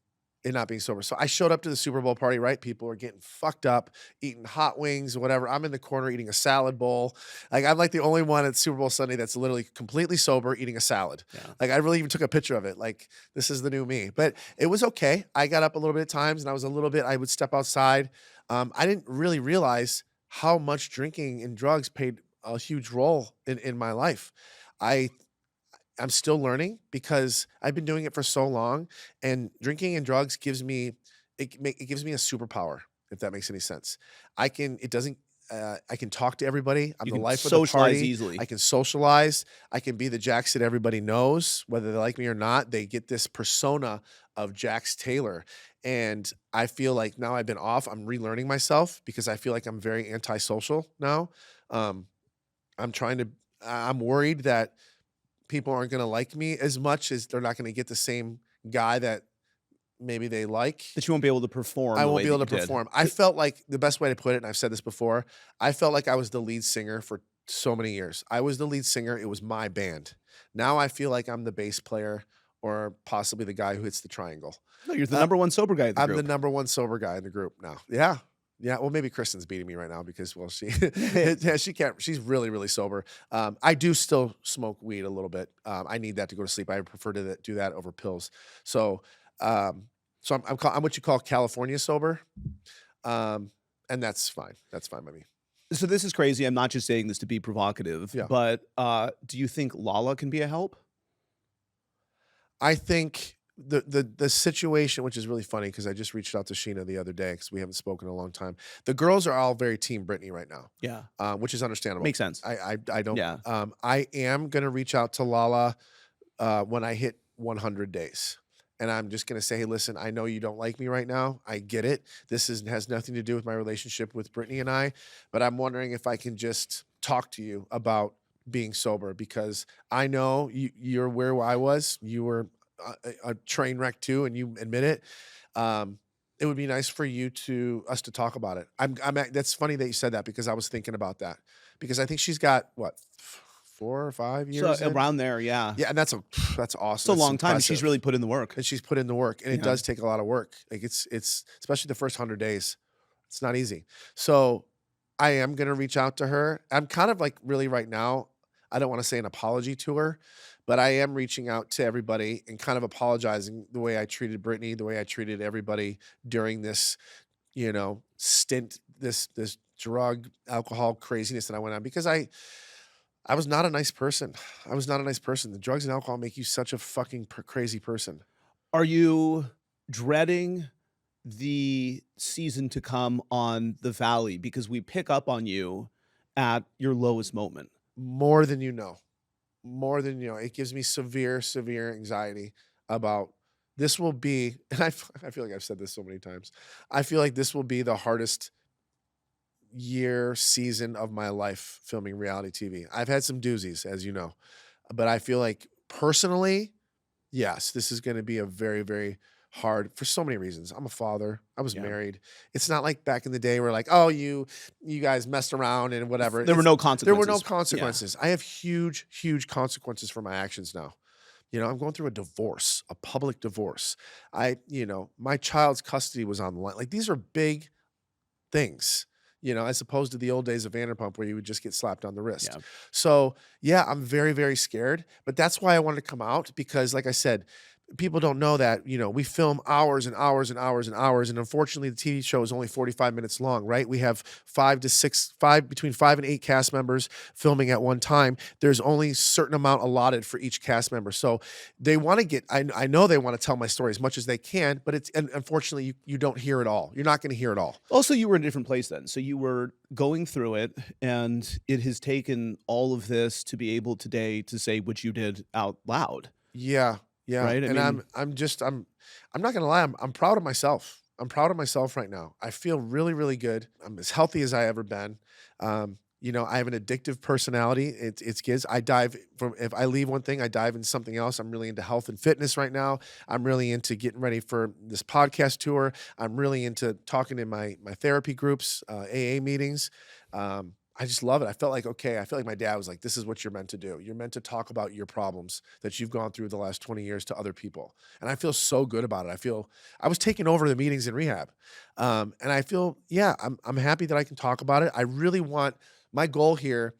in not being sober. So I showed up to the Super Bowl party, right? People are getting fucked up, eating hot wings, whatever. I'm in the corner eating a salad bowl. Like I'm like the only one at Super Bowl Sunday that's literally completely sober eating a salad. Yeah. Like I really even took a picture of it. Like this is the new me. But it was okay. I got up a little bit at times and I would step outside. I didn't really realize how much drinking and drugs played a huge role in my life. I'm still learning because I've been doing it for so long, and drinking and drugs gives me a superpower, if that makes any sense. I can talk to everybody. I'm You the can life of the socialize party. easily. I can socialize. I can be the Jax that everybody knows, whether they like me or not. They get this persona of Jax Taylor. And I feel like now I've been off, I'm relearning myself because I feel like I'm very antisocial now. I'm worried that people aren't going to like me as much as they're not going to get the same guy that maybe they like. That you won't be able to perform. I the won't way be able that to you did. perform. I felt like the best way to put it, and I've said this before, I felt like I was the lead singer for so many years. I was the lead singer. It was my band. Now I feel like I'm the bass player or possibly the guy who hits the triangle. No, you're the number one sober guy in the I'm group. the number one sober guy in the group now. Yeah. Yeah, well, maybe Kristen's beating me right now because, well, she can't. She's really, really sober. I do still smoke weed a little bit. I need that to go to sleep. I prefer to do that over pills. So, I'm what you call California sober, and that's fine. That's fine by me. So this is crazy. I'm not just saying this to be provocative, Yeah. but do you think Lala can be a help? I think the situation, which is really funny because I just reached out to Sheena the other day because we haven't spoken in a long time. The girls are all very team Brittany right now. Yeah. Which is understandable. Makes sense. I don't. Yeah. I am gonna reach out to Lala when I hit 100 days, and I'm just gonna say, hey, listen, I know you don't like me right now. I get it. This has nothing to do with my relationship with Brittany and I, but I'm wondering if I can just talk to you about being sober because I know you're where I was. You were a train wreck too, and you admit it. It would be nice for us to talk about it. That's funny that you said that because I was thinking about that because I think she's got what 4 or 5 years So in? around there, yeah. Yeah, and that's awesome. It's a That's long time. impressive. She's really put in the work. And she's put in the work, and it Yeah. does take a lot of work. Like it's especially the first 100 days. It's not easy. So I am gonna reach out to her. I'm kind of like really right now. I don't want to say an apology to her, but I am reaching out to everybody and kind of apologizing the way I treated Brittany, the way I treated everybody during this, stint, this drug, alcohol craziness that I went on because I was not a nice person. I was not a nice person. The drugs and alcohol make you such a fucking crazy person. Are you dreading the season to come on the Valley because we pick up on you at your lowest moment? More than you know. More than you know. It gives me severe, severe anxiety about this will be, and I feel like I've said this so many times. I feel like this will be the hardest season of my life filming reality TV. I've had some doozies, as you know, but I feel like personally, yes, this is going to be a very, very hard for so many reasons. I'm a father. I was married. It's not like back in the day where like, oh, you guys messed around and whatever. There were no consequences. There were no consequences. Yeah. I have huge, huge consequences for my actions now. I'm going through a divorce, a public divorce. My child's custody was on the line. Like these are big things, as opposed to the old days of Vanderpump where you would just get slapped on the wrist. Yeah. So yeah, I'm very, very scared, but that's why I wanted to come out because like I said, people don't know that, we film hours and hours and hours and hours. And unfortunately, the TV show is only 45 minutes long, right? We have between 5 and 8 cast members filming at one time. There's only a certain amount allotted for each cast member. So they want to I know they want to tell my story as much as they can, but unfortunately, you don't hear it all. You're not going to hear it all. Also, you were in a different place then. So you were going through it, and it has taken all of this to be able today to say what you did out loud. Yeah. Yeah. Right? And I'm not gonna lie, I'm proud of myself. I'm proud of myself right now. I feel really, really good. I'm as healthy as I ever been. I have an addictive personality. It's kids. If I leave one thing, I dive into something else. I'm really into health and fitness right now. I'm really into getting ready for this podcast tour. I'm really into talking in my therapy groups, AA meetings. I just love it. I felt like, okay, I feel like my dad was like, this is what you're meant to do. You're meant to talk about your problems that you've gone through the last 20 years to other people. And I feel so good about it. I was taking over the meetings in rehab. And I feel, yeah, I'm happy that I can talk about it. I really want my goal here.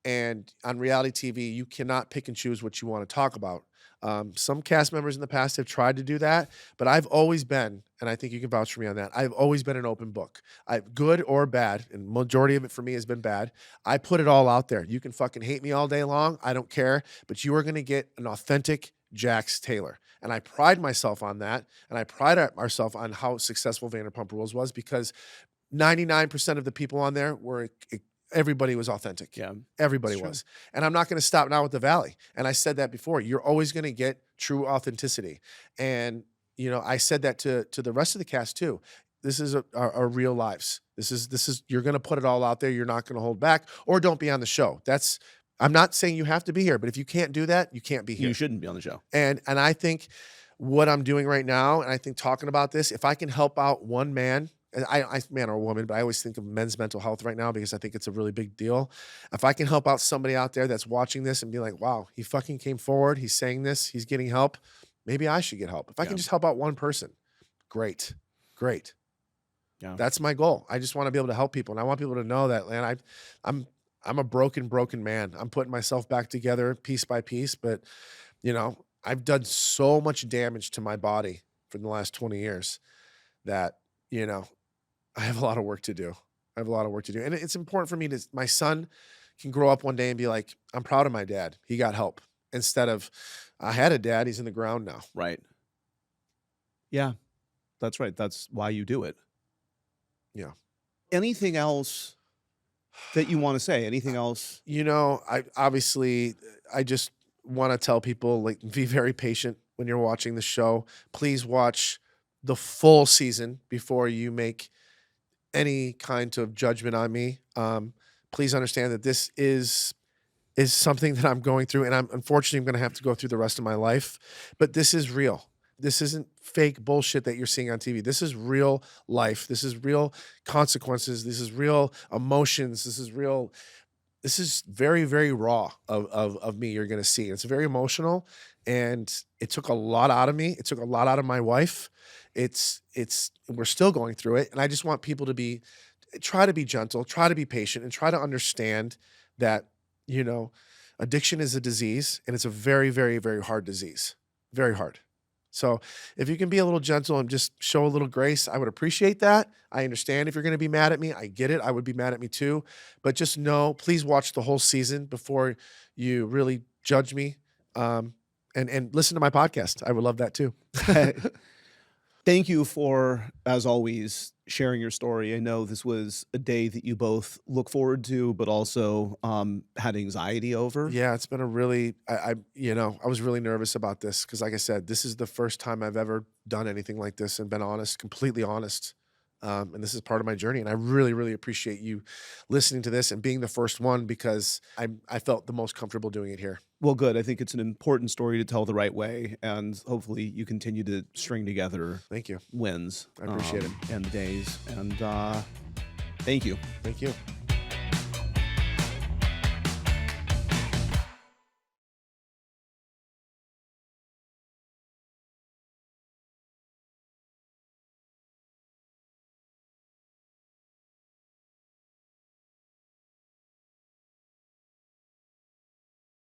And on reality TV, you cannot pick and choose what you want to talk about. Some cast members in the past have tried to do that, but I've always been, and I think you can vouch for me on that, I've always been an open book. Good or bad, and majority of it for me has been bad. I put it all out there. You can fucking hate me all day long. I don't care, but you are going to get an authentic Jax Taylor. And I pride myself on that, and I pride ourselves on how successful Vanderpump Rules was, because 99% of the people on there were everybody was authentic. Yeah. Everybody was. And I'm not going to stop now with the Valley. And I said that before. You're always going to get true authenticity. And, you know, I said that to the rest of the cast too. This is our real lives. This is you're going to put it all out there. You're not going to hold back, or don't be on the show. I'm not saying you have to be here, but if you can't do that, you can't be here. You shouldn't be on the show. And I think what I'm doing right now, and I think talking about this, if I can help out one man, man or woman, but I always think of men's mental health right now because I think it's a really big deal. If I can help out somebody out there that's watching this and be like, wow, he fucking came forward, he's saying this, he's getting help, maybe I should get help. If I can just help out one person, great. Yeah. That's my goal. I just want to be able to help people, and I want people to know that, man, I'm a broken man. I'm putting myself back together piece by piece, but, you know, I've done so much damage to my body for the last 20 years that, you know, I have a lot of work to do. And it's important for me my son can grow up one day and be like, I'm proud of my dad. He got help. Instead of, I had a dad, he's in the ground now. Right. Yeah, that's right. That's why you do it. Yeah. Anything else that you want to say? Anything else? You know, I just want to tell people, like, be very patient when you're watching the show. Please watch the full season before you make any kind of judgment on me. Please understand that this is something that I'm going through, and unfortunately I'm going to have to go through the rest of my life, but this is real. This isn't fake bullshit that you're seeing on TV. This is real life. This is real consequences. This is real emotions. This is very, very raw of me you're going to see. It's very emotional, and it took a lot out of me. It took a lot out of my wife. We're still going through it. And I just want people to try to be gentle, try to be patient, and try to understand that, you know, addiction is a disease, and it's a very, very, very hard disease. Very hard. So if you can be a little gentle and just show a little grace, I would appreciate that. I understand if you're going to be mad at me. I get it. I would be mad at me too. But just know, please watch the whole season before you really judge me. And listen to my podcast. I would love that too. Thank you for, as always, sharing your story. I know this was a day that you both look forward to, but also had anxiety over. Yeah, it's been a really, I was really nervous about this because, like I said, this is the first time I've ever done anything like this and been honest, completely honest. And this is part of my journey. And I really, really appreciate you listening to this and being the first one, because I felt the most comfortable doing it here. Well, good. I think it's an important story to tell the right way, and hopefully you continue to string together Thank you. wins. I appreciate it. And days. And thank you. Thank you.